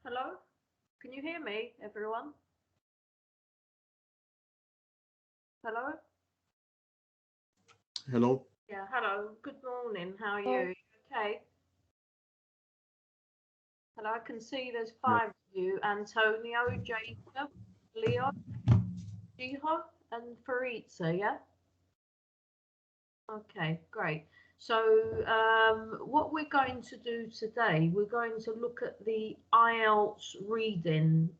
Hello? Can you hear me, everyone? Hello? Hello. Yeah, hello. Good morning. How are Oh, you? Okay. Hello, I can see there's Yeah. 5 of you. Antonio, Jacob, Leo, Jiho, and Faritza, yeah? Okay, great. So what we're going to do today, we're going to look at the IELTS reading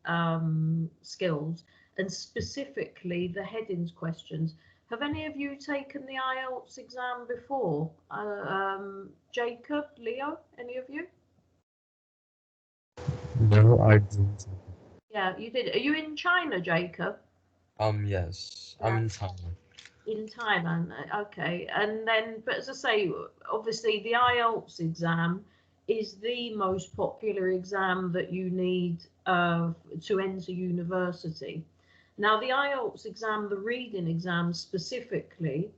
skills and specifically the headings questions. Have any of you taken the IELTS exam before? Jacob, Leo, any of you? no, I didn't. Yeah, you did. Are you in China, Jacob? Yes, I'm Yeah. in Thailand. In Thailand, okay. And then, but as I say, obviously the IELTS exam is the most popular exam that you need to enter university. Now, the IELTS exam, the reading exam specifically,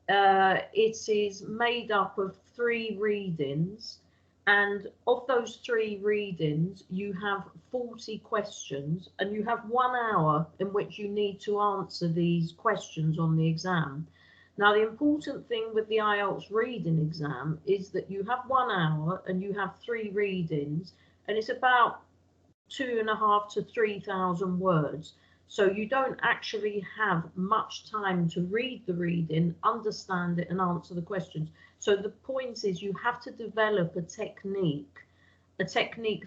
it is made up of 3 readings. And of those 3 readings, you have 40 questions and you have 1 hour in which you need to answer these questions on the exam. Now, the important thing with the IELTS reading exam is that you have 1 hour and you have 3 readings, and it's about 2,500 to 3,000 words. So you don't actually have much time to read the reading, understand it, and answer the questions. So the point is you have to develop a technique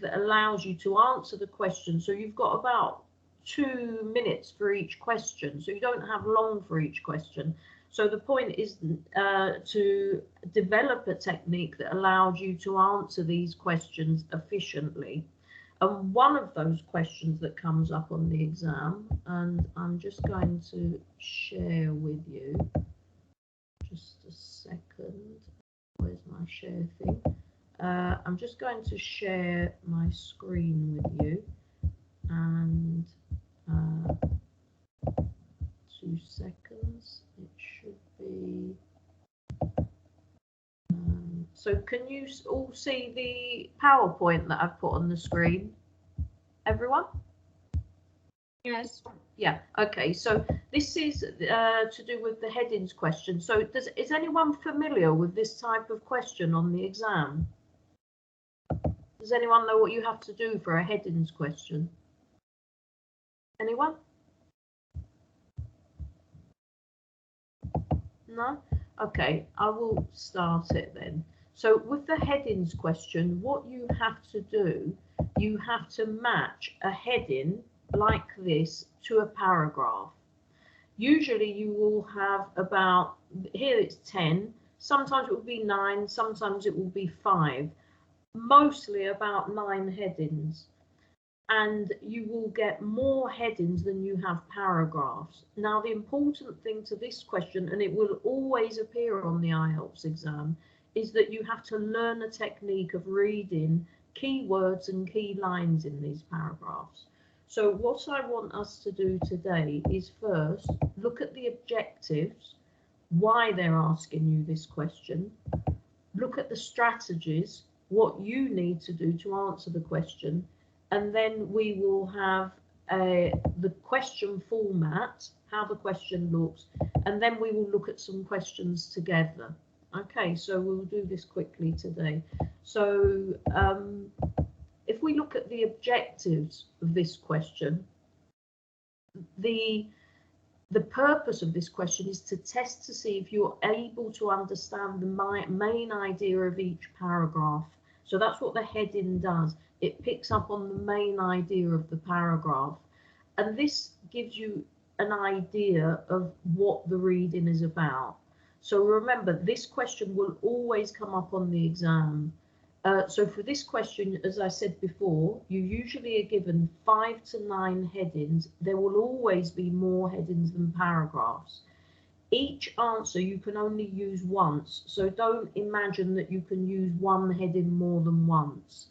that allows you to answer the question. So you've got about 2 minutes for each question. So you don't have long for each question. So the point is to develop a technique that allows you to answer these questions efficiently. And one of those questions that comes up on the exam, and I'm just going to share with you, just a second, where's my share thing? I'm just going to share my screen with you, and 2 seconds, it should be, so can you all see the PowerPoint that I've put on the screen? Everyone? Yes. Yeah, okay, so this is to do with the headings question. So is anyone familiar with this type of question on the exam? Does anyone know what you have to do for a headings question? Anyone? No? Okay, I will start it then. So with the headings question, what you have to do, you have to match a heading like this to a paragraph. Usually you will have about, here it's 10, sometimes it will be 9, sometimes it will be 5, mostly about 9 headings. And you will get more headings than you have paragraphs. Now, the important thing to this question, and it will always appear on the IELTS exam, is that you have to learn a technique of reading key words and key lines in these paragraphs. So what I want us to do today is first look at the objectives, why they're asking you this question, look at the strategies, what you need to do to answer the question, and then we will have the question format, how the question looks, and then we will look at some questions together. Okay, so we'll do this quickly today. So if we look at the objectives of this question, the purpose of this question is to test to see if you're able to understand the main idea of each paragraph. So that's what the heading does. It picks up on the main idea of the paragraph. And this gives you an idea of what the reading is about. So remember, this question will always come up on the exam. So for this question, as I said before, you usually are given 5 to 9 headings. There will always be more headings than paragraphs. Each answer you can only use once, so don't imagine that you can use one heading more than once.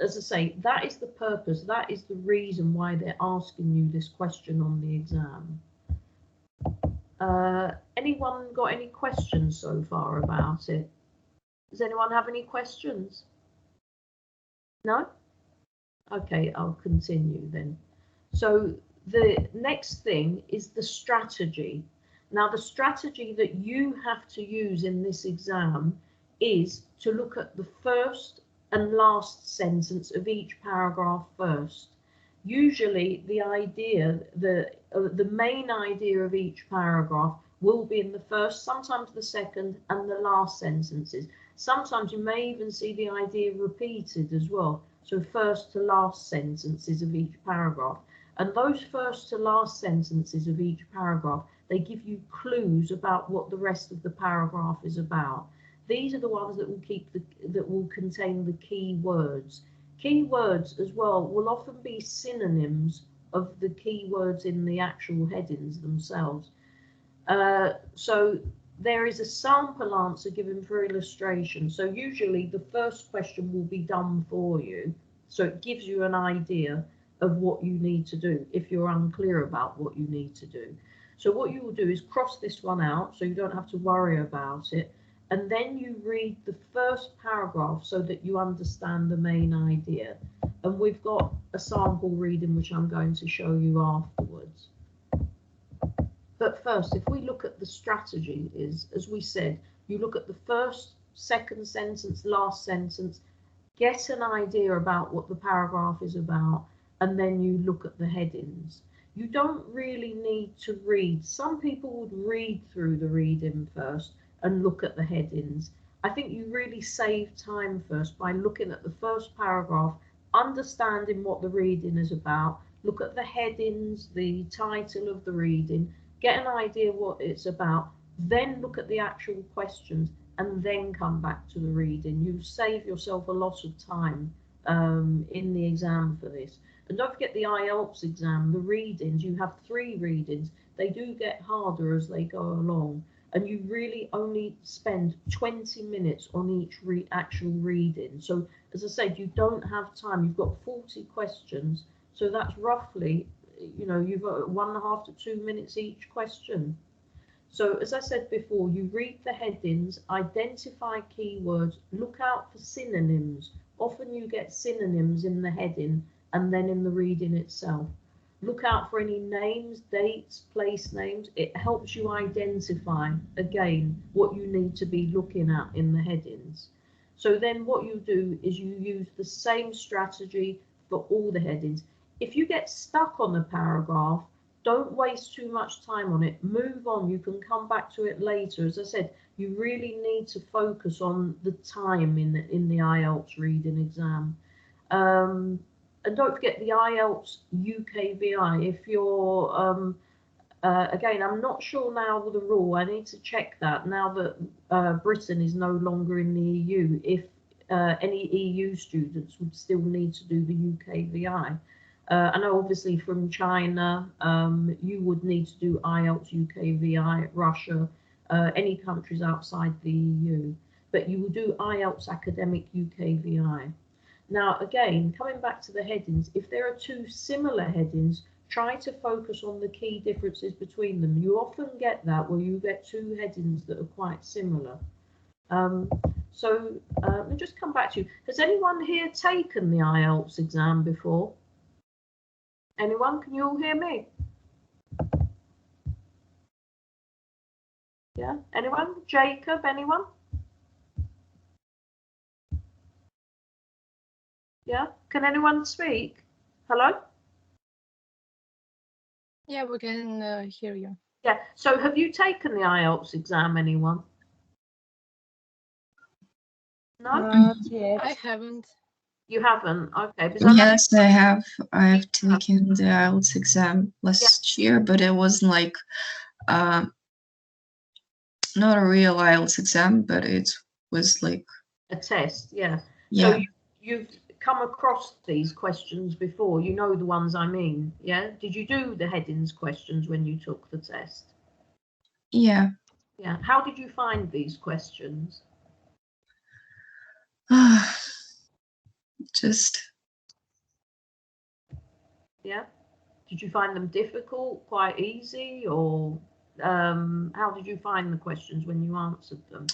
As I say, that is the purpose, that is the reason why they're asking you this question on the exam. Anyone got any questions so far about it? Does anyone have any questions? No? Okay, I'll continue then. So the next thing is the strategy. Now, the strategy that you have to use in this exam is to look at the first and last sentence of each paragraph first. Usually the idea, the main idea of each paragraph will be in the first, sometimes the second and the last sentences. Sometimes you may even see the idea repeated as well. So first to last sentences of each paragraph. And those first to last sentences of each paragraph, they give you clues about what the rest of the paragraph is about. These are the ones that will contain the key words. Key words as well will often be synonyms of the key words in the actual headings themselves. So there is a sample answer given for illustration. So usually the first question will be done for you. So it gives you an idea of what you need to do if you're unclear about what you need to do. So what you will do is cross this one out so you don't have to worry about it. And then you read the first paragraph so that you understand the main idea. And we've got a sample reading which I'm going to show you afterwards. But first, if we look at the strategy is, as we said, you look at the first, second sentence, last sentence, get an idea about what the paragraph is about, and then you look at the headings. You don't really need to read. Some people would read through the reading first and look at the headings. I think you really save time first by looking at the first paragraph, understanding what the reading is about, look at the headings, the title of the reading, get an idea what it's about, then look at the actual questions, and then come back to the reading. You save yourself a lot of time in the exam for this. And don't forget the IELTS exam, the readings, you have 3 readings. They do get harder as they go along. And you really only spend 20 minutes on each actual reading. So as I said, you don't have time. You've got 40 questions. So that's roughly, you know, you've got 1.5 to 2 minutes each question. So as I said before, you read the headings, identify keywords, look out for synonyms. Often you get synonyms in the heading and then in the reading itself. Look out for any names, dates, place names. It helps you identify, again, what you need to be looking at in the headings. So then what you do is you use the same strategy for all the headings. If you get stuck on a paragraph, don't waste too much time on it. Move on. You can come back to it later. As I said, you really need to focus on the time in the IELTS reading exam. And don't forget the IELTS UKVI. If you're, again, I'm not sure now with the rule. I need to check that now that Britain is no longer in the EU. If any EU students would still need to do the UKVI. I know obviously from China, you would need to do IELTS UKVI, Russia, any countries outside the EU. But you will do IELTS Academic UKVI. Now, again, coming back to the headings, if there are 2 similar headings, try to focus on the key differences between them. You often get that where you get 2 headings that are quite similar. So let me just come back to you. Has anyone here taken the IELTS exam before? Anyone? Can you all hear me? Yeah, anyone? Jacob, anyone? Yeah, can anyone speak? Hello? Yeah, we can hear you. Yeah, so have you taken the IELTS exam, anyone? No? Not yet. I haven't. You haven't? Okay. Because Yes, I have. I've taken the IELTS exam last year, but it wasn't like not a real IELTS exam, but it was like a test, yeah. Yeah. So you've come across these questions before. You know the ones I mean, yeah? Did you do the headings questions when you took the test? Yeah. Yeah. How did you find these questions? Just. Yeah. Did you find them difficult, quite easy, or how did you find the questions when you answered them?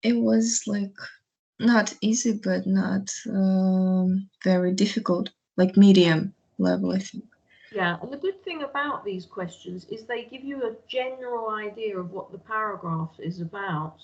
It was like not easy, but not very difficult, like medium level, I think. Yeah, and the good thing about these questions is they give you a general idea of what the paragraph is about,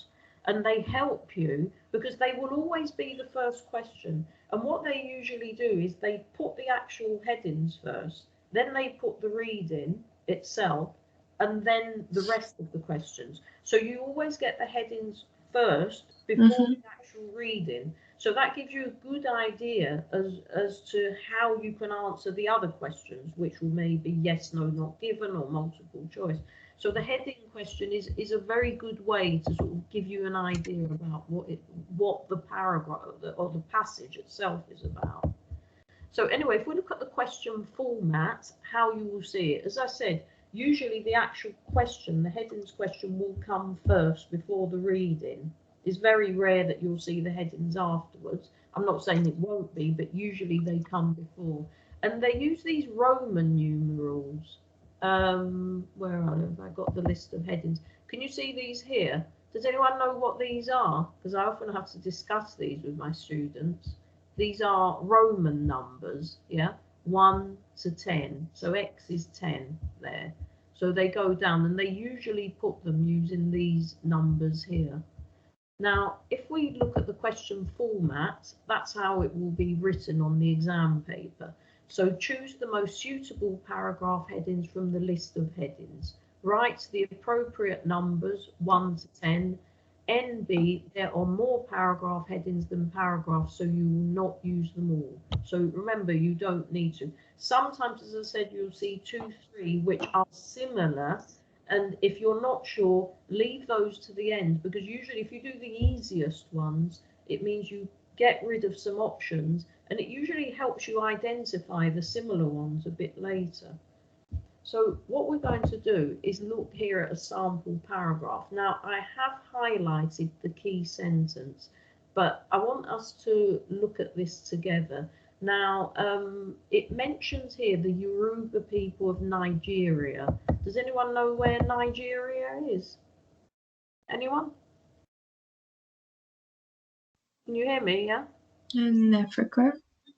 and they help you because they will always be the first question. And what they usually do is they put the actual headings first, then they put the reading itself, and then the rest of the questions. So you always get the headings first before the actual reading. So that gives you a good idea as to how you can answer the other questions, which will maybe yes, no, not given, or multiple choice. So the heading question is a very good way to sort of give you an idea about what the paragraph or the passage itself is about. So anyway, if we look at the question format, how you will see it, as I said, usually the actual question, the headings question, will come first before the reading. It's very rare that you'll see the headings afterwards. I'm not saying it won't be, but usually they come before. And they use these Roman numerals. Where are they? I got the list of headings. Can you see these here? Does anyone know what these are? Because I often have to discuss these with my students. These are Roman numbers, yeah, 1 to 10. So X is 10 there. So they go down, and they usually put them using these numbers here. Now, if we look at the question format, that's how it will be written on the exam paper. So choose the most suitable paragraph headings from the list of headings. Write the appropriate numbers, 1 to 10. NB, there are more paragraph headings than paragraphs, so you will not use them all. So remember, you don't need to. Sometimes, as I said, you'll see 2, 3, which are similar. And if you're not sure, leave those to the end, because usually if you do the easiest ones, it means you get rid of some options, and it usually helps you identify the similar ones a bit later. So what we're going to do is look here at a sample paragraph. Now, I have highlighted the key sentence, but I want us to look at this together. Now, it mentions here the Yoruba people of Nigeria. Does anyone know where Nigeria is? Anyone? Can you hear me? Yeah? In Africa.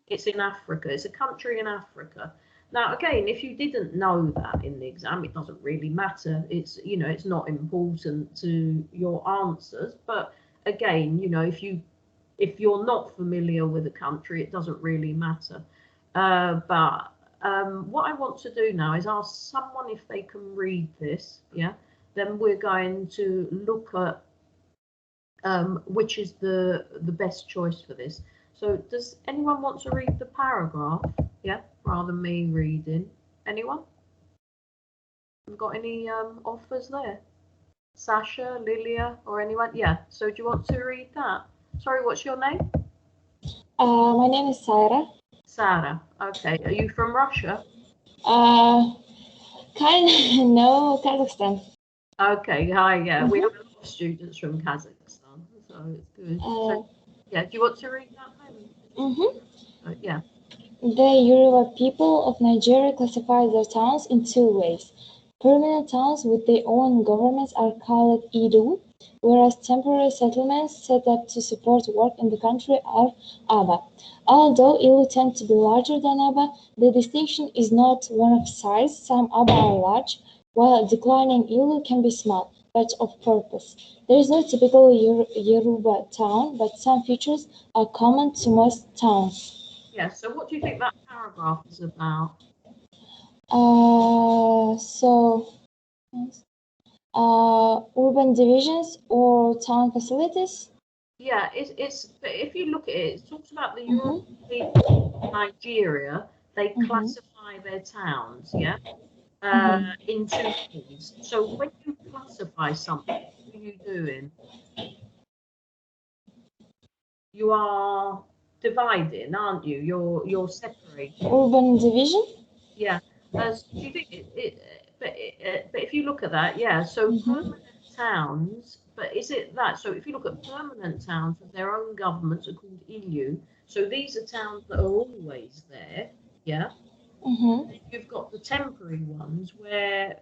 It's in Africa. It's a country in Africa. Now, again, if you didn't know that in the exam, it doesn't really matter. It's, you know, it's not important to your answers. But again, you know, if you're not familiar with a country, it doesn't really matter. But what I want to do now is ask someone if they can read this. Yeah. Then we're going to look at which is the best choice for this. So does anyone want to read the paragraph? Yeah, rather than me reading. Anyone? Have got any offers there? Sasha, Lilia, or anyone? Yeah, so do you want to read that? Sorry, what's your name? My name is Sarah. Sarah, okay. Are you from Russia? No, Kazakhstan. Okay, hi, yeah. We have a lot of students from Kazakhstan, so it's good. So, yeah, do you want to read that then? Yeah. The Yoruba people of Nigeria classify their towns in 2 ways. Permanent towns with their own governments are called Idu, whereas temporary settlements set up to support work in the country are Aba. Although Ilu tend to be larger than Aba, the distinction is not one of size. Some Aba are large, while declining Ilu can be small, but of purpose. There is no typical Yoruba town, but some features are common to most towns. Yeah, so what do you think that paragraph is about? Urban divisions or town facilities? Yeah, but if you look at it, it talks about the European people of Nigeria. They classify their towns, yeah, in 2 things. So when you classify something, what are you doing? You are dividing, aren't you? You're separating. Urban division? Yeah. Do you think but if you look at that, yeah. So permanent towns, but is it that? So if you look at permanent towns with their own governments are called EU. So these are towns that are always there, yeah. You've got the temporary ones where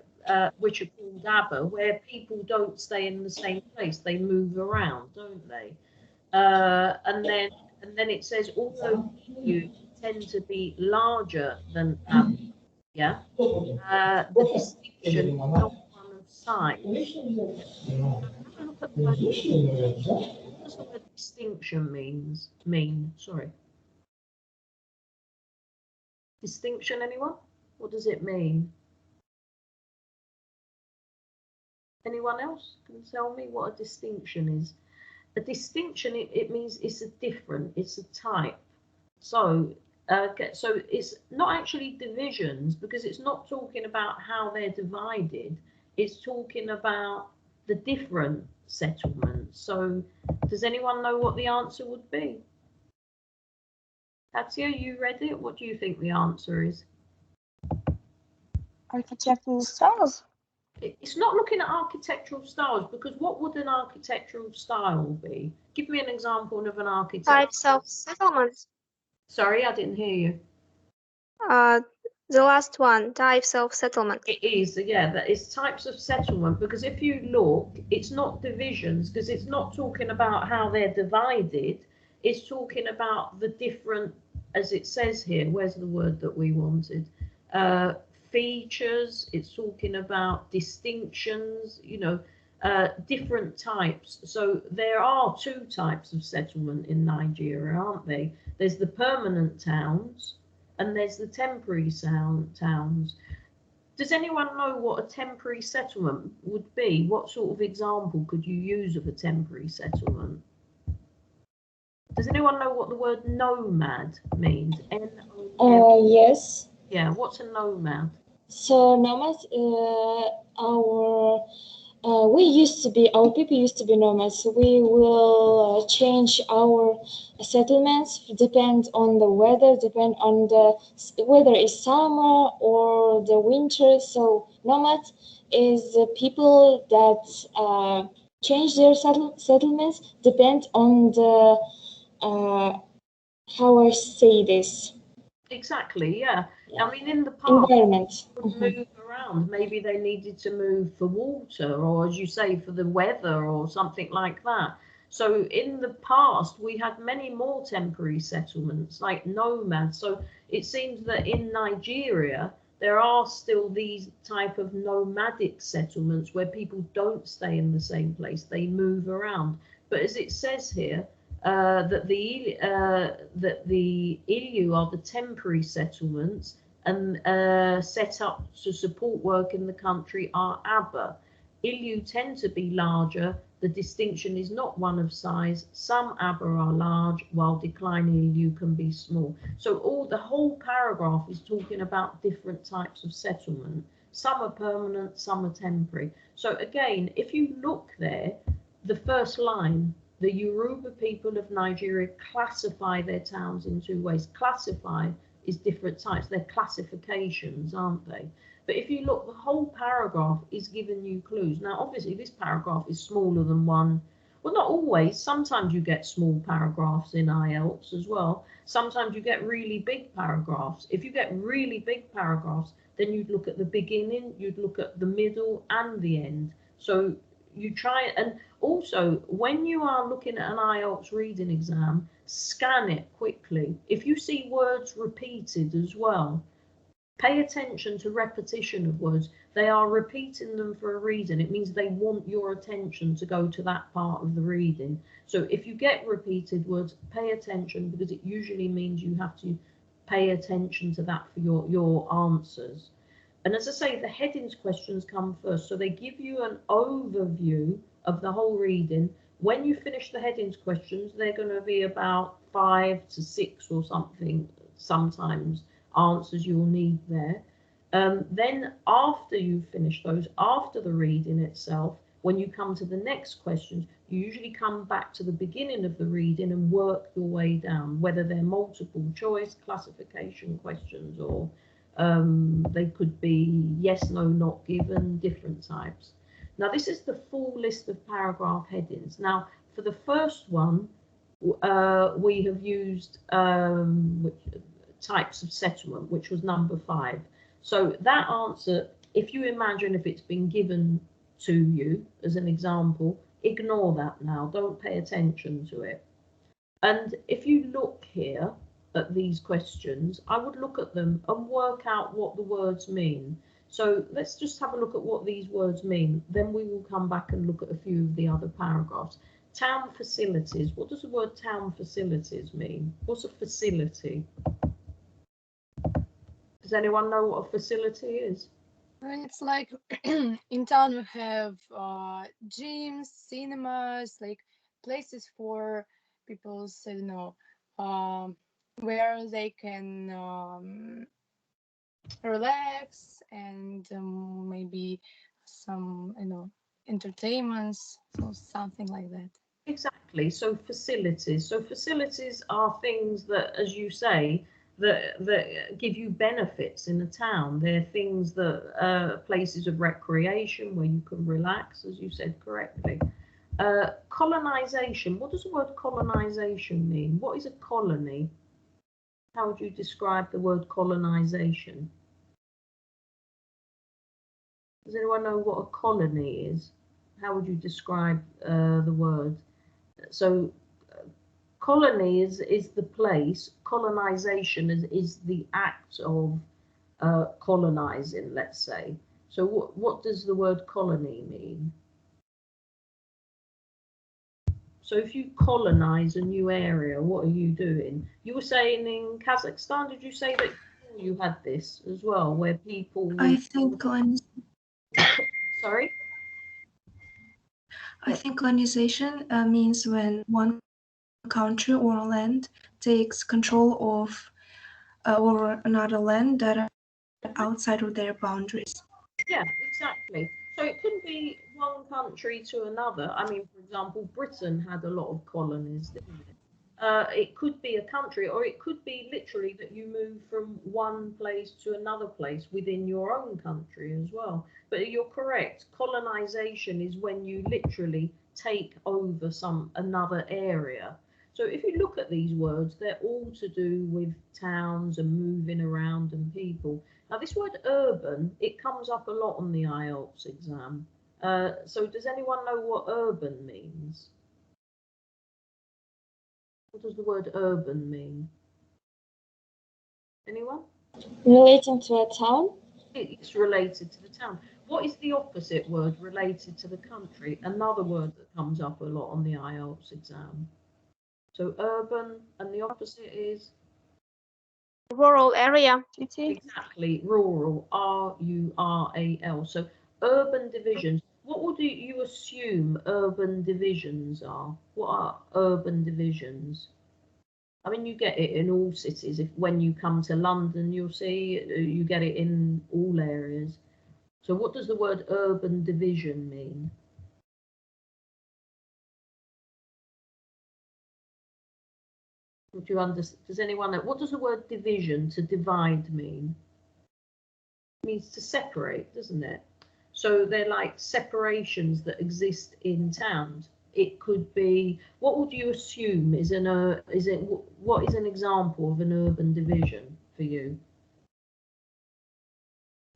which are called ABBA, where people don't stay in the same place; they move around, don't they? and then it says although EU tend to be larger than ABBA, yeah, the distinction is not one of size. So have a look at the word. What does the word distinction mean? Sorry. Distinction, anyone? What does it mean? Anyone else can tell me what a distinction is? A distinction, it means it's a different, it's a type. So, so it's not actually divisions, because it's not talking about how they're divided. It's talking about the different settlements. So, does anyone know what the answer would be? Katia, you read it? What do you think the answer is? Architectural styles. It's not looking at architectural styles, because what would an architectural style be? Give me an example of an architecture. Types of settlements. Sorry, I didn't hear you. The last one, types of settlement. It is, yeah, that is types of settlement, because if you look, it's not divisions, because it's not talking about how they're divided. It's talking about the different, as it says here, where's the word that we wanted? Features, it's talking about distinctions, you know, different types. So there are two types of settlement in Nigeria, aren't they? There's the permanent towns and there's the temporary towns. Does anyone know what a temporary settlement would be? What sort of example could you use of a temporary settlement? Does anyone know what the word nomad means? N-O-M. Yes. Yeah, what's a nomad? So nomads, our people used to be nomads. So we will change our settlements, depend on the weather, depend on the whether it's summer or the winter. So nomads is the people that change their settlements, depend on the how I say this. Exactly, yeah. I mean, in the past, environment would move around. Maybe they needed to move for water, or as you say, for the weather, or something like that. So in the past, we had many more temporary settlements, like nomads. So it seems that in Nigeria, there are still these type of nomadic settlements where people don't stay in the same place; they move around. But as it says here, that the ILU are the temporary settlements, and set up to support work in the country are ABBA. ILU tend to be larger. The distinction is not one of size. Some ABBA are large, while declining ILU can be small. So the whole paragraph is talking about different types of settlement. Some are permanent, some are temporary. So again, if you look there, the first line, the Yoruba people of Nigeria classify their towns in two ways. Classify is different types. They're classifications, aren't they? But if you look, the whole paragraph is giving you clues. Now, obviously, this paragraph is smaller than one. Well, not always. Sometimes you get small paragraphs in IELTS as well. Sometimes you get really big paragraphs. If you get really big paragraphs, then you'd look at the beginning, you'd look at the middle and the end. So you try, and also when you are looking at an IELTS reading exam, scan it quickly. If you see words repeated as well, pay attention to repetition of words. They are repeating them for a reason. It means they want your attention to go to that part of the reading. So if you get repeated words, pay attention, because it usually means you have to pay attention to that for your answers. And as I say, the headings questions come first. So they give you an overview of the whole reading. When you finish the headings questions, they're going to be about 5 to 6 or something, sometimes, answers you'll need there. Then after you've finished those, after the reading itself, when you come to the next questions, you usually come back to the beginning of the reading and work your way down, whether they're multiple choice, classification questions, or they could be yes, no, not given, different types. Now, this is the full list of paragraph headings. Now, for the first one, we have used types of settlement, which was number 5. So that answer, if you imagine if it's been given to you as an example, ignore that now. Don't pay attention to it. And if you look here at these questions, I would look at them and work out what the words mean. So let's just have a look at what these words mean. Then we will come back and look at a few of the other paragraphs. Town facilities. What does the word town facilities mean? What's a facility? Does anyone know what a facility is? It's like in town we have gyms, cinemas, like places for people, I don't know, where they can relax and maybe some, entertainments, so something like that. Exactly. So facilities. So facilities are things that, as you say, that give you benefits in a town. They're things that places of recreation where you can relax, as you said correctly. Colonization. What does the word colonization mean? What is a colony? How would you describe the word colonization? Does anyone know what a colony is? How would you describe the word? So colony is the place. Colonization is the act of colonizing, let's say. So what does the word colony mean? So if you colonize a new area, what are you doing? You were saying in Kazakhstan, did you say that you had this as well, where people... I think Sorry? I think colonization means when one country or land takes control of or another land that are outside of their boundaries. Yeah, exactly. So it couldn't be one country to another. I mean, for example, Britain had a lot of colonies, didn't it? It could be a country, or it could be literally that you move from one place to another place within your own country as well. But you're correct. Colonization is when you literally take over another area. So if you look at these words, they're all to do with towns and moving around and people. Now, this word urban, it comes up a lot on the IELTS exam. So does anyone know what urban means? What does the word urban mean? Anyone? Relating to a town? It's related to the town. What is the opposite word related to the country? Another word that comes up a lot on the IELTS exam. So urban, and the opposite is? Rural area. Exactly, rural, R-U-R-A-L. So urban divisions. What would you assume urban divisions are? What are urban divisions? I mean, you get it in all cities. When you come to London, you'll see you get it in all areas. So what does the word urban division mean? Would you understand? Does anyone know? What does the word division, to divide, mean? It means to separate, doesn't it? So they're like separations that exist in towns. It could be, what would you assume is what is an example of an urban division for you?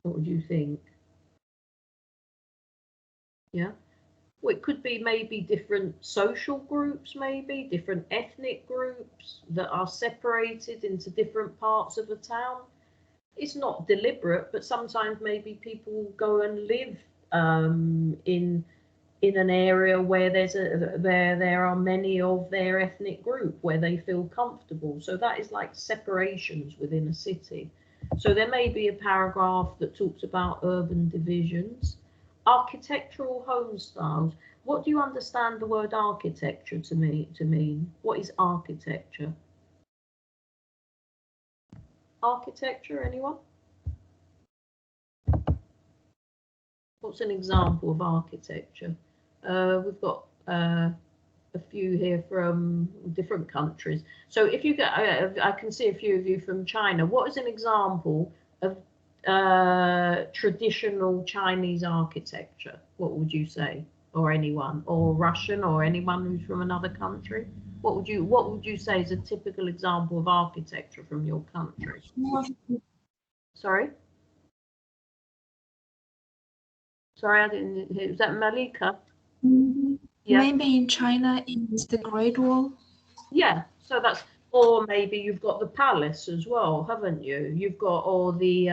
What would you think? Yeah. Well, it could be maybe different social groups, maybe different ethnic groups that are separated into different parts of a town. It's not deliberate, but sometimes maybe people go and live in an area where there are many of their ethnic group where they feel comfortable. So that is like separations within a city. So there may be a paragraph that talks about urban divisions. Architectural home styles. What do you understand the word architecture to mean? What is architecture? Architecture, anyone? What's an example of architecture? We've got a few here from different countries. So if you get, I can see a few of you from China. What is an example of traditional Chinese architecture? What would you say? Or anyone, or Russian, or anyone who's from another country? What would you say is a typical example of architecture from your country? Sorry? Sorry, I didn't hear. Was that Malika? Yeah. Maybe in China it's the Great Wall. Yeah, So that's, or maybe you've got the palace as well, haven't you? You've got all the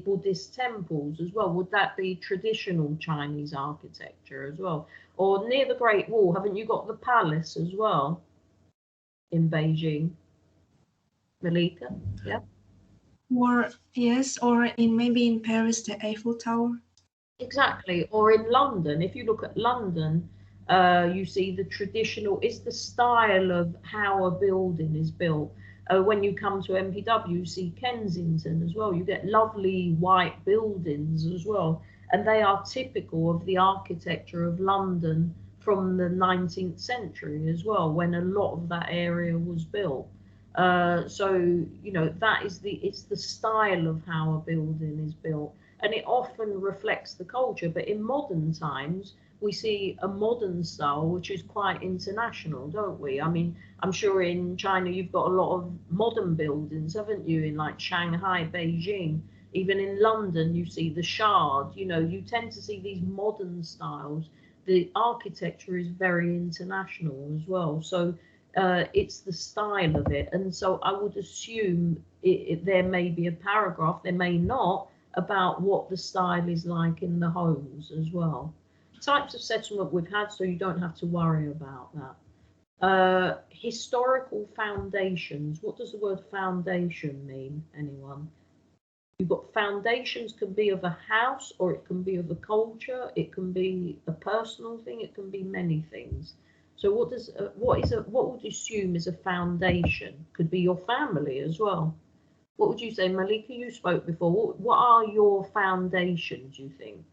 Buddhist temples as well. Would that be traditional Chinese architecture as well? Or near the Great Wall, haven't you got the palace as well in Beijing? Malika, yeah. Or yes, or maybe in Paris, the Eiffel Tower. Exactly. Or in London, if you look at London, you see the traditional, it's the style of how a building is built. When you come to MPW, you see Kensington as well. You get lovely white buildings as well. And they are typical of the architecture of London from the 19th century as well, when a lot of that area was built. So, you know, it's the style of how a building is built. And it often reflects the culture. But in modern times, we see a modern style which is quite international, don't we? I mean, I'm sure in China you've got a lot of modern buildings, haven't you? In like Shanghai, Beijing, even in London, you see the Shard. You know, you tend to see these modern styles. The architecture is very international as well. So it's the style of it. And so I would assume there may be a paragraph, there may not, about what the style is like in the homes as well. Types of settlement we've had, so you don't have to worry about that. Historical foundations. What does the word foundation mean, anyone? You've got foundations, can be of a house, or it can be of a culture, it can be a personal thing, it can be many things. So what would you assume is a foundation? Could be your family as well. What would you say, Malika? You spoke before. What are your foundations, you think?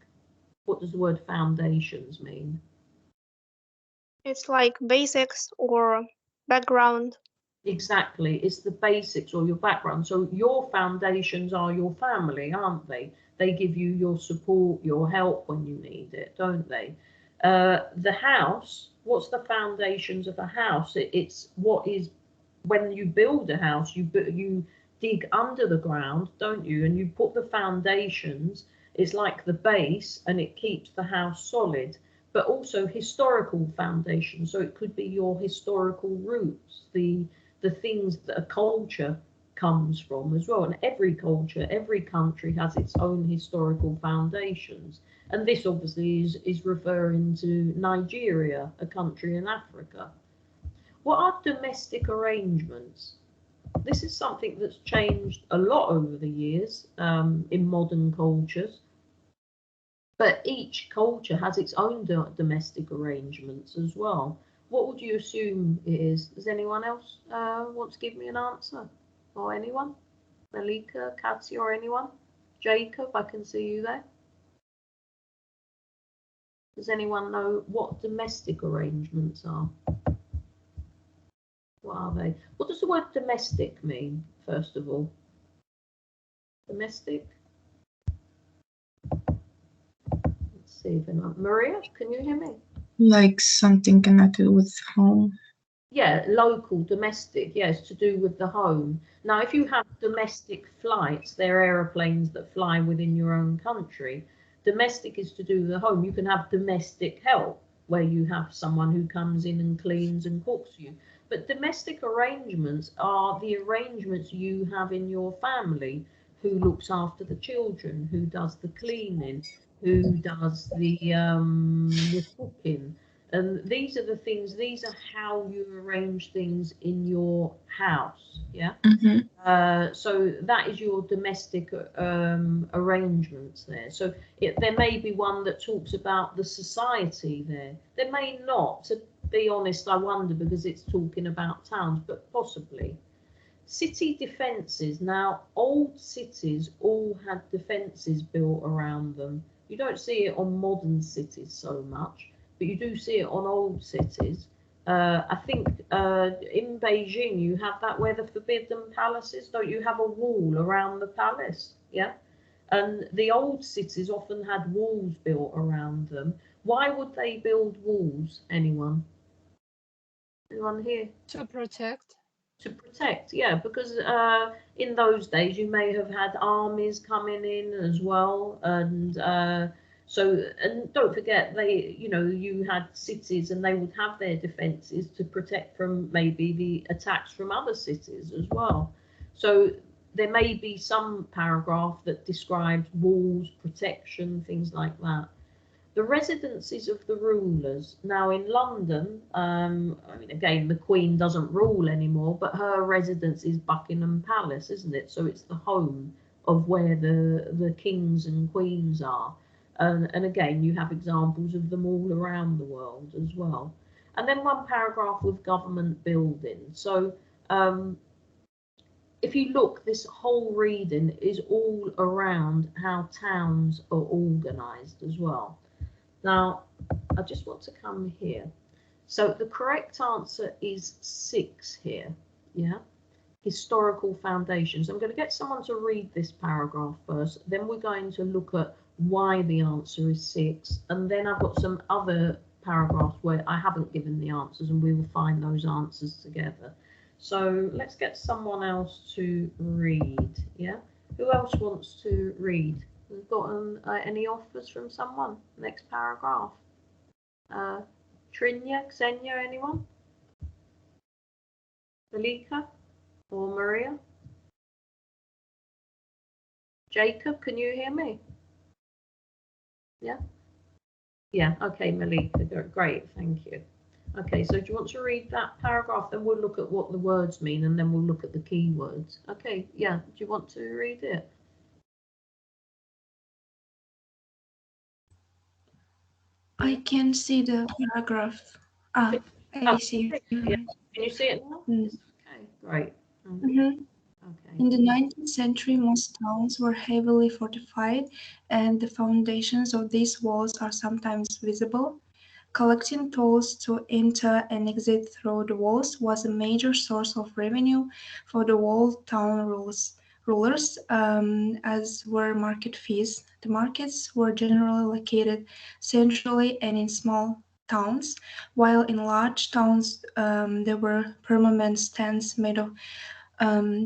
What does the word foundations mean? It's like basics or background. Exactly. It's the basics or your background. So your foundations are your family, aren't they? They give you your support, your help when you need it, don't they? The house, what's the foundations of a house? It's what is, when you build a house, you dig under the ground, don't you? And you put the foundations, it's like the base, and it keeps the house solid. But also historical foundations, so it could be your historical roots, the things that a culture comes from as well. And every culture, every country has its own historical foundations. And this obviously is referring to Nigeria, a country in Africa. What are domestic arrangements? This is something that's changed a lot over the years in modern cultures. But each culture has its own domestic arrangements as well. What would you assume it is? Does anyone else want to give me an answer? Or anyone? Malika, Katya, or anyone? Jacob, I can see you there. Does anyone know what domestic arrangements are? What are they? What does the word domestic mean, first of all? Domestic? Let's see if anyone. Maria, can you hear me? Like something connected with home. Yeah, local, domestic, yes, to do with the home. Now, if you have domestic flights, they're aeroplanes that fly within your own country. Domestic is to do with the home. You can have domestic help, where you have someone who comes in and cleans and cooks you. But domestic arrangements are the arrangements you have in your family, who looks after the children, who does the cleaning, who does the cooking. And these are the things, these are how you arrange things in your house, yeah? So that is your domestic arrangements there. So there may be one that talks about the society there. There may not, to be honest, I wonder, because it's talking about towns, but possibly. City defences. Now, old cities all had defences built around them. You don't see it on modern cities so much, but you do see it on old cities. I think in Beijing you have that where the Forbidden Palaces, don't you have a wall around the palace? Yeah. And the old cities often had walls built around them. Why would they build walls, anyone? Anyone here? To protect. To protect, yeah, because in those days you may have had armies coming in as well, and So, and don't forget, you had cities and they would have their defences to protect from maybe the attacks from other cities as well. So there may be some paragraph that describes walls, protection, things like that. The residences of the rulers. Now in London, I mean, again, the Queen doesn't rule anymore, but her residence is Buckingham Palace, isn't it? So it's the home of where the kings and queens are. And again, you have examples of them all around the world as well. And then one paragraph with government buildings. So if you look, this whole reading is all around how towns are organised as well. Now, I just want to come here. So the correct answer is 6 here, yeah? Historical foundations. I'm going to get someone to read this paragraph first, then we're going to look at why the answer is 6, and then I've got some other paragraphs where I haven't given the answers and we will find those answers together. So let's get someone else to read, yeah? Who else wants to read? We've got any offers from someone? Next paragraph. Trinya, Xenia, anyone? Malika or Maria? Jacob, can you hear me? Yeah? Yeah, okay, Malika, great, thank you. Okay, so do you want to read that paragraph? Then we'll look at what the words mean and then we'll look at the key words. Okay, yeah, do you want to read it? I can see the paragraph. I see. Yeah. Can you see it now? Mm. Okay, great. Mm-hmm. Okay. In the 19th century, most towns were heavily fortified, and the foundations of these walls are sometimes visible. Collecting tolls to enter and exit through the walls was a major source of revenue for the walled town rulers, as were market fees. The markets were generally located centrally and in small towns, while in large towns there were permanent stands made of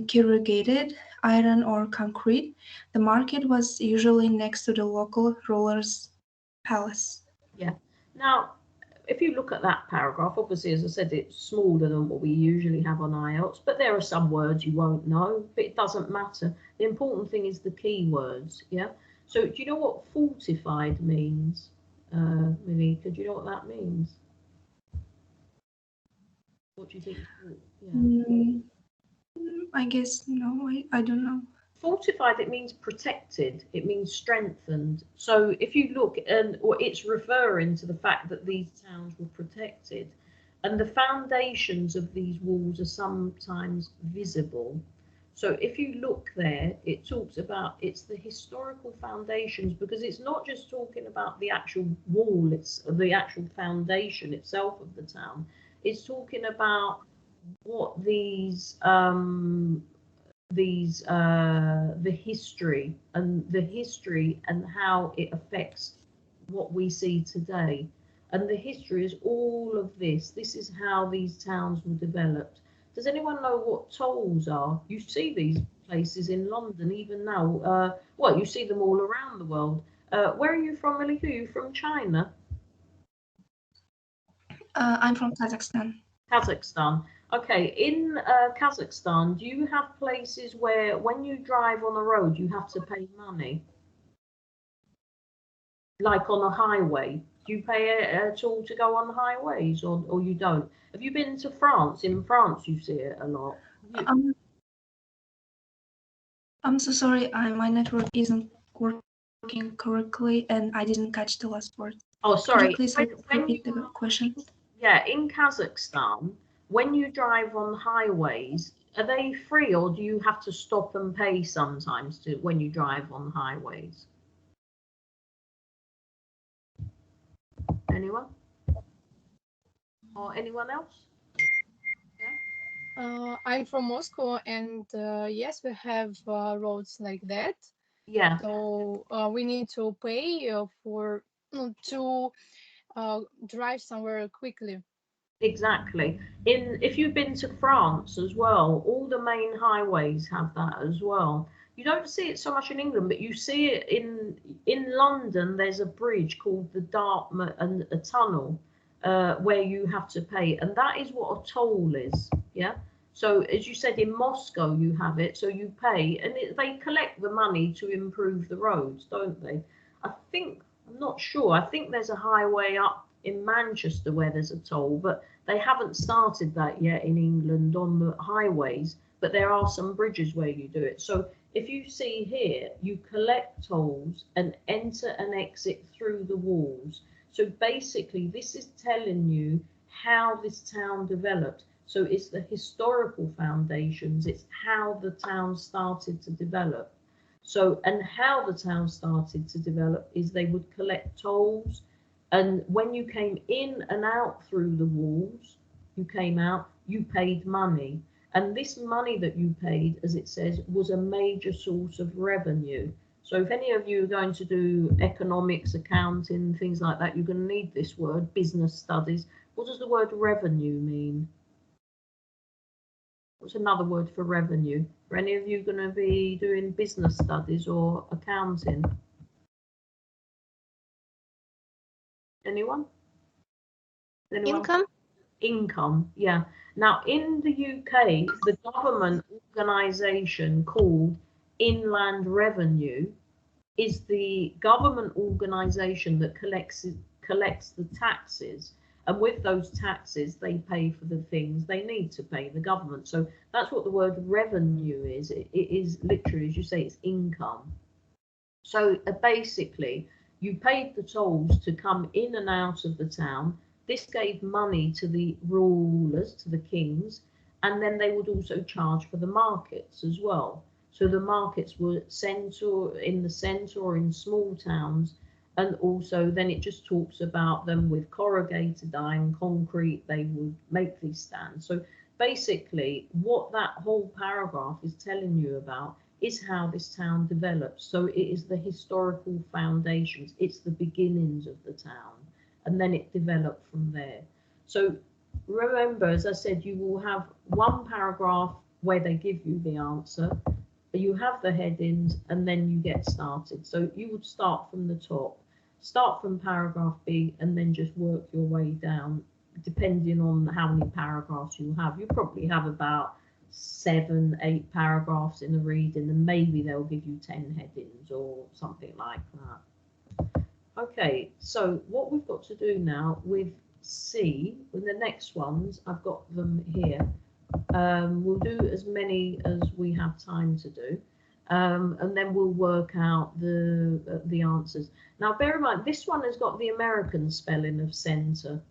corrugated iron or concrete. The market was usually next to the local ruler's palace. Yeah. Now, if you look at that paragraph, obviously, as I said, it's smaller than what we usually have on IELTS, but there are some words you won't know, but it doesn't matter. The important thing is the key words, yeah? So do you know what fortified means, Malika? Do you know what that means? What do you think? Yeah. I guess no, I don't know. Fortified, it means protected, it means strengthened. So if you look, or it's referring to the fact that these towns were protected, and the foundations of these walls are sometimes visible. So if you look there, it talks about, it's the historical foundations, because it's not just talking about the actual wall, it's the actual foundation itself of the town. It's talking about what the history and how it affects what we see today. And the history is all of this. This is how these towns were developed. Does anyone know what tolls are? You see these places in London even now. Well, you see them all around the world. Where are you from, Malika? Are you from China? I'm from Kazakhstan. Kazakhstan. Okay, in Kazakhstan, do you have places where when you drive on the road, you have to pay money? Like on a highway, do you pay at all to go on highways or you don't? Have you been to France? In France, you see it a lot. I'm so sorry, my network isn't working correctly and I didn't catch the last word. Oh, sorry. Could you please repeat the question? Yeah, in Kazakhstan, when you drive on highways, are they free or do you have to stop and pay sometimes when you drive on highways? Anyone? Or anyone else? I'm from Moscow, and yes, we have roads like that. Yeah. So we need to pay for to drive somewhere quickly. Exactly. If you've been to France as well, all the main highways have that as well. You don't see it so much in England, but you see it in London. There's a bridge called the Dartmouth and a tunnel where you have to pay, and that is what a toll is. Yeah. So as you said, in Moscow you have it, so you pay, and they collect the money to improve the roads, don't they? I think, I'm not sure. I think there's a highway up in Manchester where there's a toll, but they haven't started that yet in England on the highways. But there are some bridges where you do it. So if you see here, you collect tolls and enter and exit through the walls. So basically, this is telling you how this town developed. So it's the historical foundations. It's how the town started to develop. So, and how the town started to develop is they would collect tolls. And when you came in and out through the walls, you came out, you paid money. And this money that you paid, as it says, was a major source of revenue. So if any of you are going to do economics, accounting, things like that, you're going to need this word, business studies. What does the word revenue mean? What's another word for revenue? Are any of you going to be doing business studies or accounting? Anyone? Income? Income, yeah. Now, in the UK, the government organisation called Inland Revenue is the government organisation that collects the taxes. And with those taxes, they pay for the things they need to pay the government. So that's what the word revenue is. It is literally, as you say, it's income. So basically, you paid the tolls to come in and out of the town. This gave money to the rulers, to the kings, and then they would also charge for the markets as well. So the markets were in the centre or in small towns, and also then it just talks about them with corrugated iron, concrete, they would make these stands. So basically what that whole paragraph is telling you about is how this town develops. So it is the historical foundations, it's the beginnings of the town, and then it developed from there. So remember, as I said, you will have one paragraph where they give you the answer, you have the headings, and then you get started. So you would start from the top, start from paragraph B, and then just work your way down, depending on how many paragraphs you have. You probably have about 7, 8 paragraphs in the reading, and maybe they'll give you 10 headings or something like that. Okay, so what we've got to do now with C, with the next ones, I've got them here. We'll do as many as we have time to do, and then we'll work out the answers. Now, bear in mind, this one has got the American spelling of centre.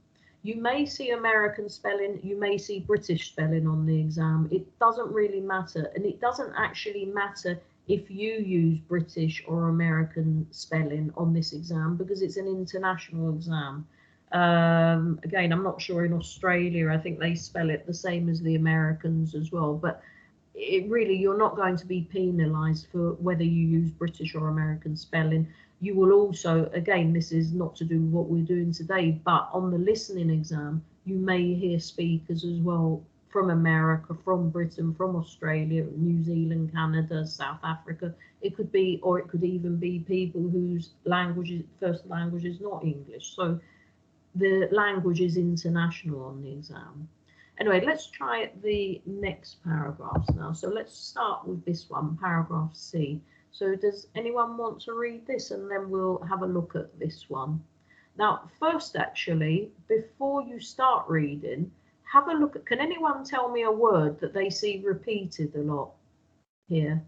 You may see American spelling, you may see British spelling on the exam. It doesn't really matter, and it doesn't actually matter if you use British or American spelling on this exam, because it's an international exam. Again, I'm not sure in Australia, I think they spell it the same as the Americans as well, but it really, you're not going to be penalised for whether you use British or American spelling. You will also, again, this is not to do with what we're doing today, but on the listening exam, you may hear speakers as well from America, from Britain, from Australia, New Zealand, Canada, South Africa. It could be, or it could even be people whose first language is not English. So the language is international on the exam. Anyway, let's try the next paragraphs now. So let's start with this one, paragraph C. So does anyone want to read this, and then we'll have a look at this one. Now, first, actually, before you start reading, have a look at, can anyone tell me a word that they see repeated a lot here?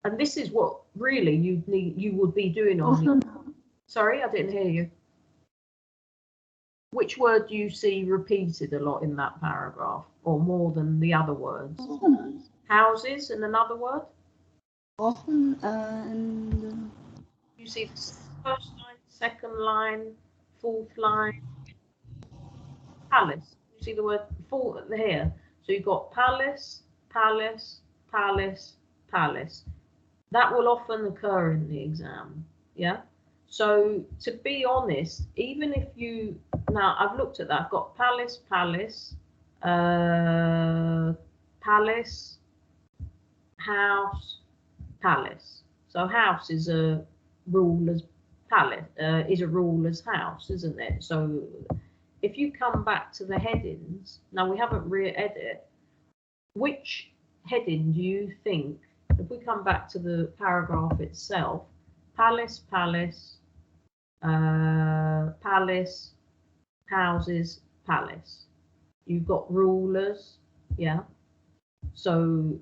And this is what really you would be doing on the, sorry, I didn't hear you. Which word do you see repeated a lot in that paragraph, or more than the other words? Houses, and another word? Often, and You see the first line, second line, fourth line. Palace. You see the word here. So you've got palace, palace, palace, palace. That will often occur in the exam. Yeah. So to be honest, even if you, now I've looked at that, I've got palace, palace, palace, house, palace. So house is a ruler's palace, is a ruler's house, isn't it? So if you come back to the headings, now we haven't read it, which heading do you think, if we come back to the paragraph itself, palace, palace, palace, houses, palace. You've got rulers, yeah. So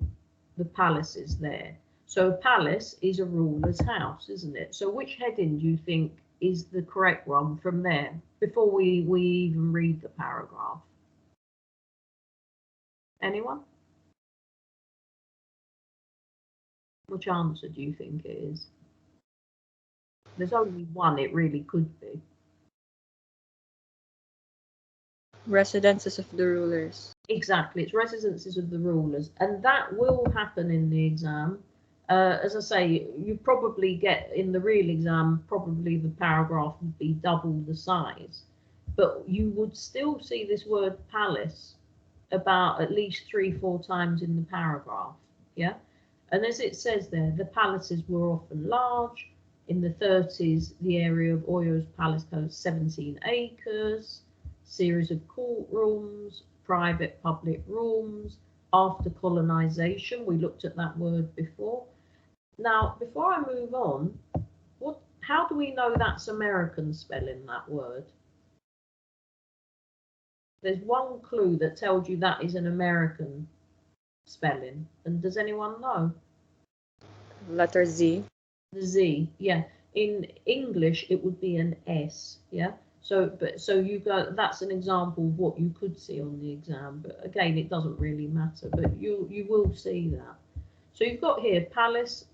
the palace is there. So palace is a ruler's house, isn't it? So which heading do you think is the correct one from there before we even read the paragraph? Anyone? Which answer do you think it is? There's only one it really could be. Residences of the rulers. Exactly, it's residences of the rulers, and that will happen in the exam. As I say, you probably get in the real exam, probably the paragraph would be double the size, but you would still see this word palace about at least 3-4 times in the paragraph, yeah? And as it says there, the palaces were often large. In the 30s, the area of Oyo's palace covered 17 acres, series of courtrooms, private public rooms. After colonization, we looked at that word before. Now, before I move on, how do we know that's American spelling, that word? There's one clue that tells you that is an American spelling. And does anyone know? Letter Z. The Z, yeah. In English, it would be an S, yeah. So you go. That's an example of what you could see on the exam. But again, it doesn't really matter. But you will see that. So you've got here palace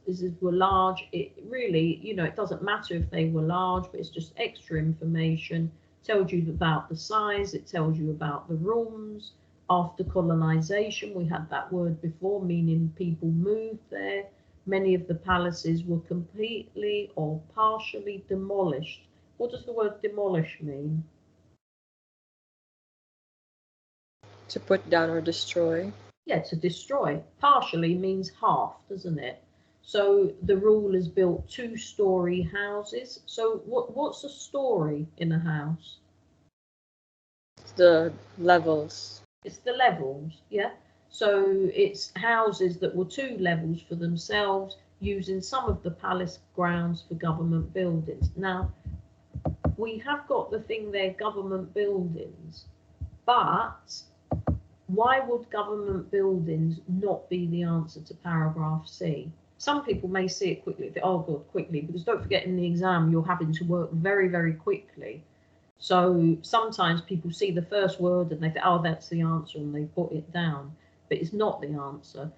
were large. It really, it doesn't matter if they were large, but it's just extra information. Tells you about the size. It tells you about the rooms. After colonization, we had that word before, meaning people moved there. Many of the palaces were completely or partially demolished. What does the word demolish mean? To put down or destroy. Yeah, to destroy. Partially means half, doesn't it? So the rulers built 2-story houses. So what's a story in a house? The levels. It's the levels, yeah. So it's houses that were 2 levels for themselves, using some of the palace grounds for government buildings. Now, we have got the thing there, government buildings, but why would government buildings not be the answer to paragraph C? Some people may see it quickly, think, oh God, quickly, because don't forget in the exam you're having to work very, very quickly. So sometimes people see the first word and they think, oh, that's the answer, and they put it down, but it's not the answer.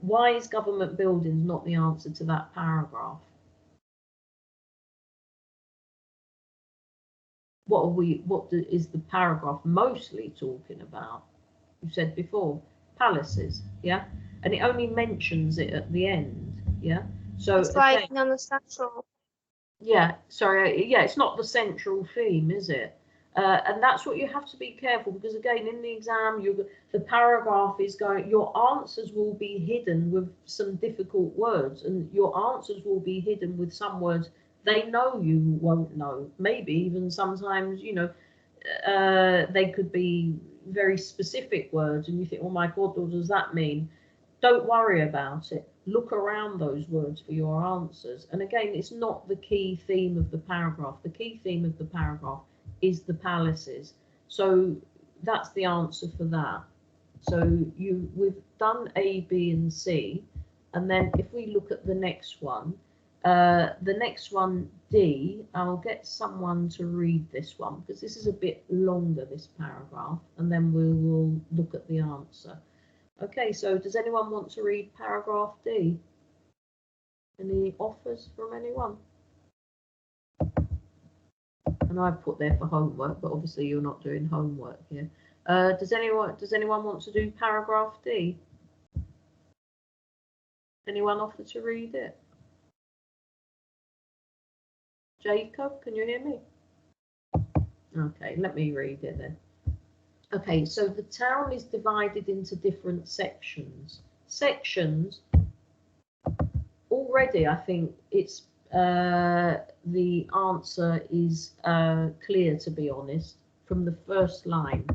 Why is government buildings not the answer to that paragraph? What is the paragraph mostly talking about? You said before, palaces, yeah? And it only mentions it at the end, yeah? So it's like non-essential. Yeah, sorry, yeah, it's not the central theme, is it? And that's what you have to be careful, because again, in the exam, the paragraph is going, your answers will be hidden with some difficult words, and your answers will be hidden with some words they know you won't know. Maybe even sometimes, they could be very specific words, and you think, oh my God, what does that mean? Don't worry about it. Look around those words for your answers. And again, it's not the key theme of the paragraph. The key theme of the paragraph is the palaces. So that's the answer for that. So we've done A, B, and C. And then if we look at the next one, D, I'll get someone to read this one, because this is a bit longer, this paragraph, and then we will look at the answer. Okay, so does anyone want to read paragraph D? Any offers from anyone? And I've put there for homework, but obviously you're not doing homework here. Does anyone want to do paragraph D? Anyone offer to read it? Jacob, can you hear me? Okay, let me read it then. Okay, so the town is divided into different sections. Sections already I think it's the answer is clear, to be honest, from the first line.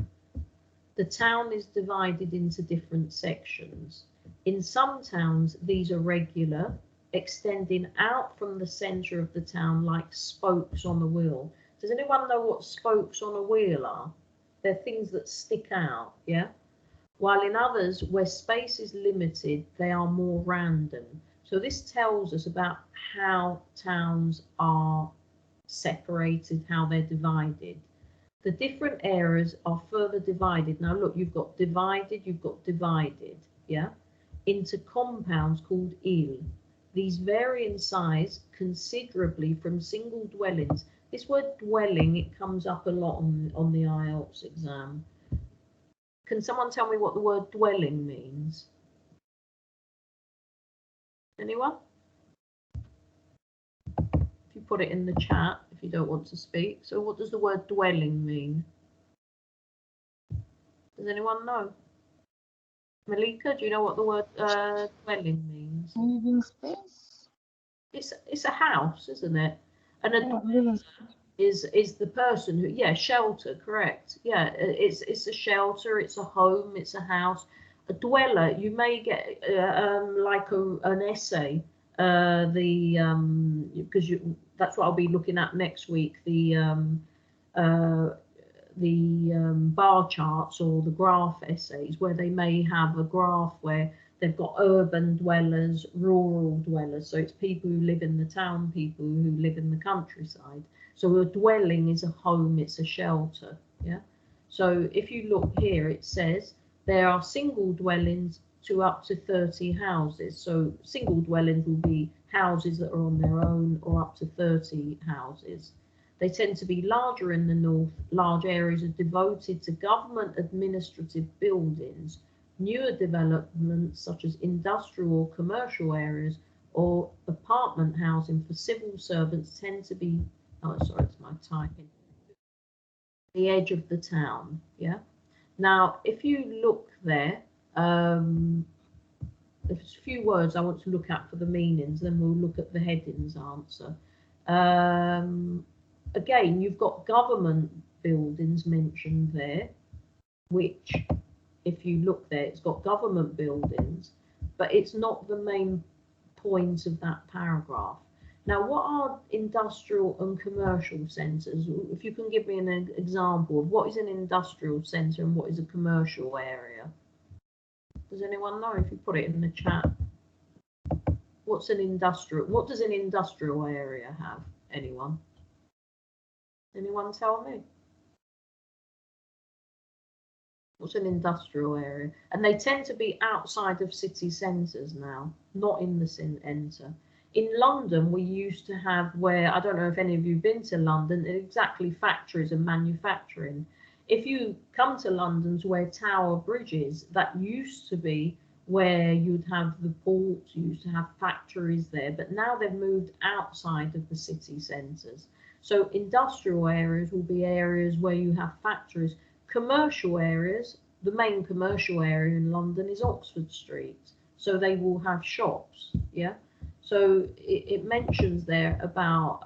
The town is divided into different sections. In some towns, these are regular, extending out from the centre of the town like spokes on a wheel. Does anyone know what spokes on a wheel are? They're things that stick out, yeah? While in others, where space is limited, they are more random. So this tells us about how towns are separated, how they're divided. The different areas are further divided. Now look, you've got divided, yeah, into compounds called il. These vary in size considerably from single dwellings. This word dwelling, it comes up a lot on the IELTS exam. Can someone tell me what the word dwelling means? Anyone? If you put it in the chat, if you don't want to speak. So what does the word dwelling mean? Does anyone know? Malika, do you know what the word dwelling means? Living space. It's a house, isn't it? And a Yeah, living is the person who, yeah, shelter, correct. Yeah, it's a shelter, it's a home, it's a house. A dweller, you may get like an essay, because that's what I'll be looking at next week, the bar charts or the graph essays, where they may have a graph where they've got urban dwellers, rural dwellers. So it's people who live in the town, people who live in the countryside. So a dwelling is a home, it's a shelter, yeah? So if you look here, it says there are single dwellings to up to 30 houses. So single dwellings will be houses that are on their own, or up to 30 houses. They tend to be larger in the north. Large areas are devoted to government administrative buildings. Newer developments such as industrial or commercial areas or apartment housing for civil servants tend to be, oh sorry, it's my typing, the edge of the town, yeah? Now, if you look there, there's a few words I want to look at for the meanings, then we'll look at the headings answer. Again, you've got government buildings mentioned there, which, if you look there, it's got government buildings, but it's not the main point of that paragraph. Now, what are industrial and commercial centres? If you can give me an example of what is an industrial centre and what is a commercial area. Does anyone know? If you put it in the chat. What's an industrial? What does an industrial area have? Anyone? Anyone tell me? What's an industrial area? And they tend to be outside of city centres now, not in the centre. In London, we used to have where, I don't know if any of you have been to London, exactly factories and manufacturing. If you come to London to where Tower Bridge is, that used to be where you'd have the ports, you used to have factories there, but now they've moved outside of the city centres. So industrial areas will be areas where you have factories. Commercial areas, the main commercial area in London is Oxford Street. So they will have shops, yeah? So it mentions there about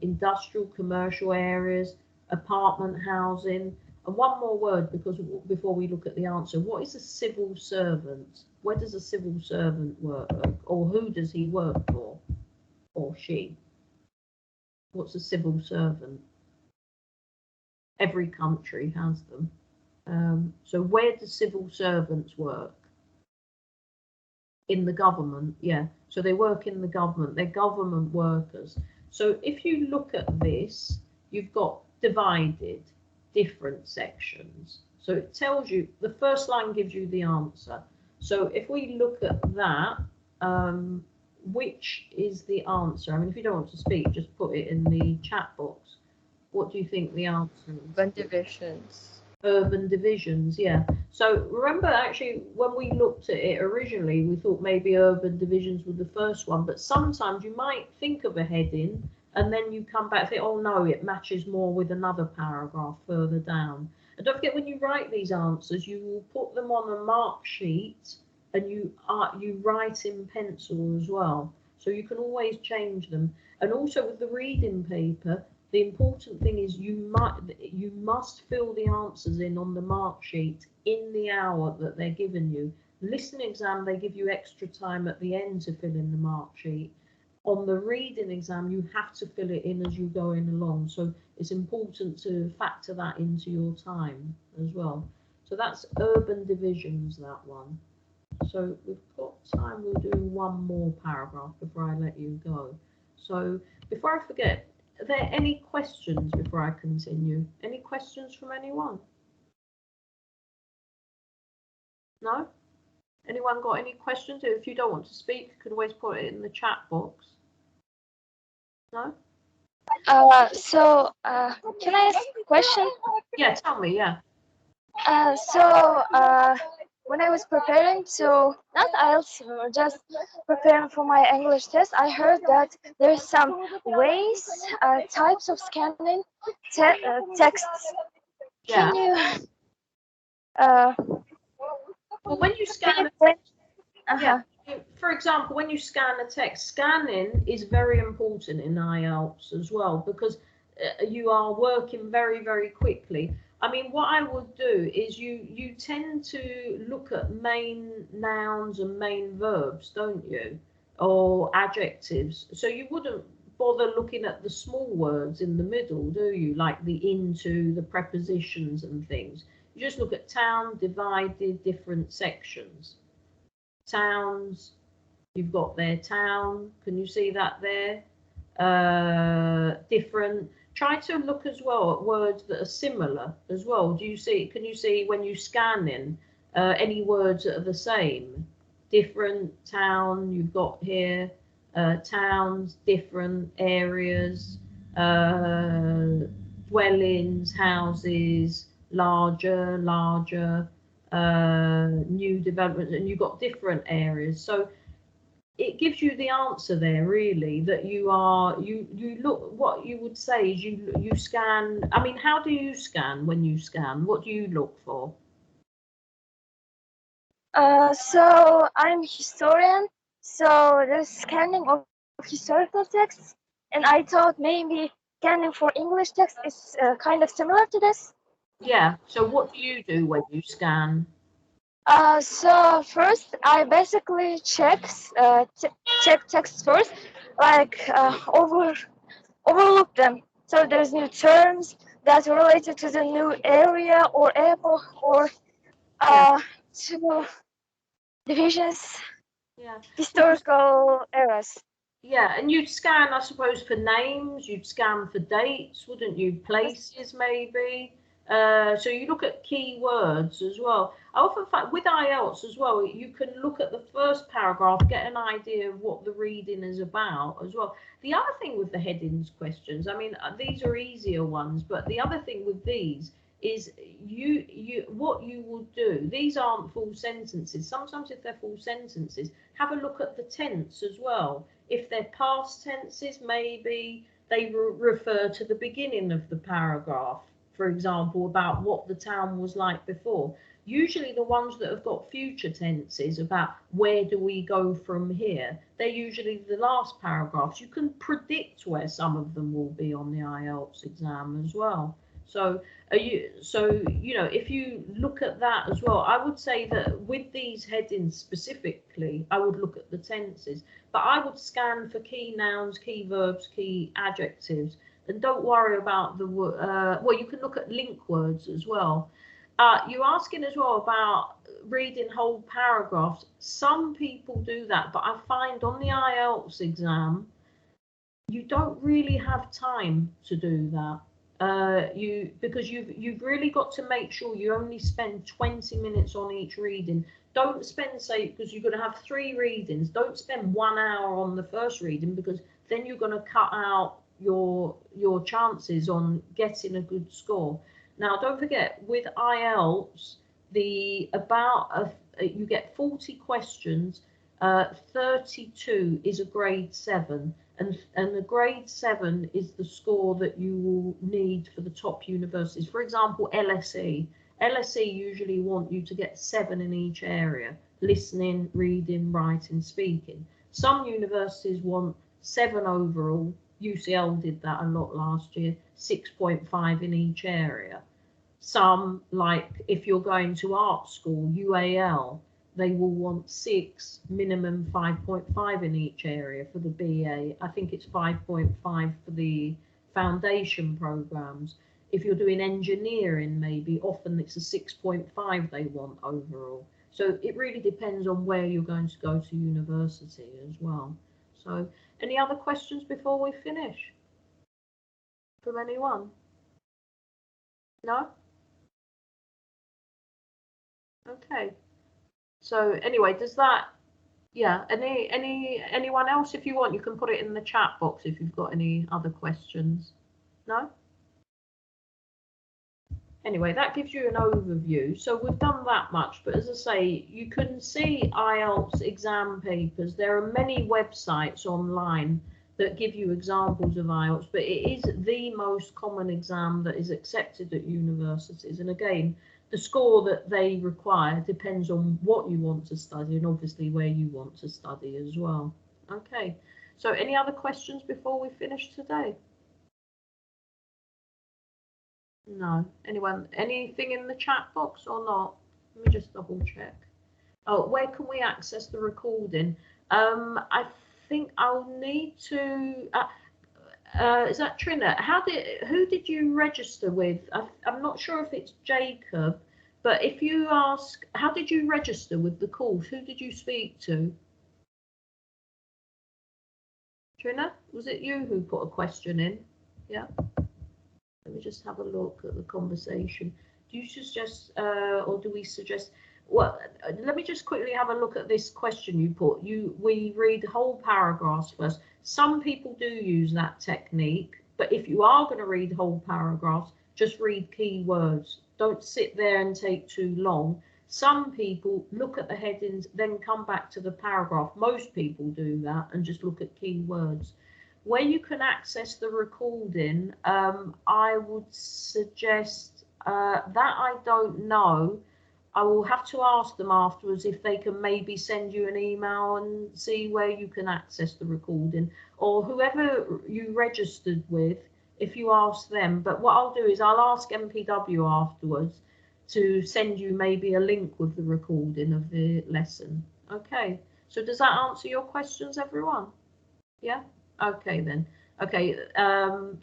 industrial commercial areas, apartment housing, and one more word, because before we look at the answer, what is a civil servant? Where does a civil servant work, or who does he work for, or she? What's a civil servant? Every country has them. So where do civil servants work? In the government, yeah. So they work in the government, they're government workers. So if you look at this, you've got divided, different sections. So it tells you, the first line gives you the answer. So if we look at that, which is the answer? I mean, if you don't want to speak, just put it in the chat box. What do you think the answer is? Urban divisions. Urban divisions, yeah. So remember, actually, when we looked at it originally, we thought maybe urban divisions were the first one, but sometimes you might think of a heading and then you come back and think, oh no, it matches more with another paragraph further down. And don't forget, when you write these answers, you will put them on a mark sheet and you write in pencil as well. So you can always change them. And also with the reading paper, the important thing is you must fill the answers in on the mark sheet in the hour that they're giving you. Listening exam, they give you extra time at the end to fill in the mark sheet. On the reading exam, you have to fill it in as you go in along. So it's important to factor that into your time as well. So that's urban divisions, that one. So we've got time, we'll do one more paragraph before I let you go. So before I forget, are there any questions before I continue? Any questions from anyone? No? Anyone got any questions? If you don't want to speak, you could always put it in the chat box. No? Can I ask a question? Yeah, tell me, yeah. When I was preparing to, not IELTS, or just preparing for my English test, I heard that there's some ways, types of scanning texts. Yeah. Can you, well, when you scan yeah, for example, when you scan a text, scanning is very important in IELTS as well, because you are working very, very quickly. I mean, what I would do is you tend to look at main nouns and main verbs, don't you? Or adjectives. So you wouldn't bother looking at the small words in the middle, do you? Like the into, the prepositions and things. You just look at town, divided, different sections. Towns, you've got their town. Can you see that there? Different. Try to look as well at words that are similar as well. Do you see? Can you see when you scan in any words that are the same? Different, town. You've got here towns, different areas, dwellings, houses, larger, new developments, and you've got different areas. So it gives you the answer there, really, that you look. What you would say is you scan. I mean, how do you scan when you scan? What do you look for? So I'm historian, so there's scanning of historical texts, and I thought maybe scanning for English text is kind of similar to this. Yeah. So what do you do when you scan? So first I basically check texts first, like overlook them. So there's new terms that are related to the new area or epoch or to divisions, historical eras. Yeah, and you'd scan, I suppose, for names. You'd scan for dates, wouldn't you? Places, maybe. So you look at keywords as well. I often find with IELTS as well, you can look at the first paragraph, get an idea of what the reading is about as well. The other thing with the headings questions, I mean, these are easier ones, but the other thing with these is what you will do. These aren't full sentences. Sometimes if they're full sentences, have a look at the tense as well. If they're past tenses, maybe they refer to the beginning of the paragraph, for example, about what the town was like before. Usually the ones that have got future tenses about where do we go from here, they're usually the last paragraphs. You can predict where some of them will be on the IELTS exam as well. So you know, if you look at that as well, I would say that with these headings specifically, I would look at the tenses, but I would scan for key nouns, key verbs, key adjectives, and don't worry about the well, you can look at link words as well. You're asking as well about reading whole paragraphs. Some people do that, but I find on the IELTS exam, you don't really have time to do that. Because you've really got to make sure you only spend 20 minutes on each reading. Don't spend, say, because you're going to have 3 readings, don't spend 1 hour on the first reading, because then you're going to cut out your chances on getting a good score. Now, don't forget, with IELTS, you get 40 questions, 32 is a grade 7. And the grade 7 is the score that you will need for the top universities. For example, LSE. LSE usually want you to get 7 in each area: listening, reading, writing, speaking. Some universities want 7 overall. UCL did that a lot last year, 6.5 in each area. Some, like if you're going to art school, UAL, they will want 6, minimum 5.5 in each area for the BA. I think it's 5.5 for the foundation programs. If you're doing engineering, maybe often it's a 6.5 they want overall. So it really depends on where you're going to go to university as well. So any other questions before we finish from anyone? No? Okay. So anyway, does that, yeah, anyone else? If you want, you can put it in the chat box if you've got any other questions. No? Anyway, that gives you an overview. So we've done that much, but as I say, you can see IELTS exam papers. There are many websites online that give you examples of IELTS, but it is the most common exam that is accepted at universities. And again, the score that they require depends on what you want to study and obviously where you want to study as well. Okay, so any other questions before we finish today? No. Anyone? Anything in the chat box or not? Let me just double check. Oh, where can we access the recording? I think I'll need to. Is that Trina? Who did you register with? I'm not sure if it's Jacob, but if you ask, how did you register with the course? Who did you speak to? Trina, was it you who put a question in? Yeah. Let me just have a look at the conversation. Do you suggest, or do we suggest? Well, let me just quickly have a look at this question you put. We read whole paragraphs first. Some people do use that technique, but if you are going to read whole paragraphs, just read key words. Don't sit there and take too long. Some people look at the headings, then come back to the paragraph. Most people do that and just look at key words. Where you can access the recording, I would suggest that I don't know. I will have to ask them afterwards if they can maybe send you an email and see where you can access the recording, or whoever you registered with, if you ask them. But what I'll do is I'll ask MPW afterwards to send you maybe a link with the recording of the lesson. Okay, so does that answer your questions, everyone? Yeah? Okay then. Okay,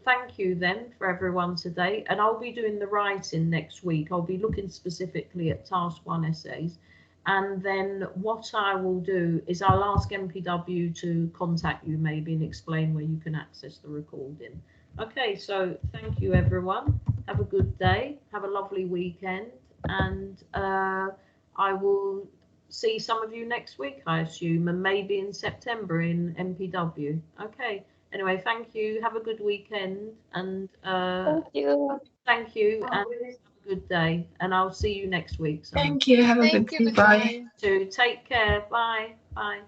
thank you then for everyone today, and I'll be doing the writing next week. I'll be looking specifically at task 1 essays, and then what I will do is I'll ask MPW to contact you maybe and explain where you can access the recording. Okay, so thank you everyone. Have a good day, have a lovely weekend, and I will see some of you next week, I assume, and maybe in September in MPW. Okay. Anyway, thank you. Have a good weekend, and Thank you. thank you, and have a good day. And I'll see you next week. So. Thank you. Have a good day. Bye. So take care. Bye. Bye.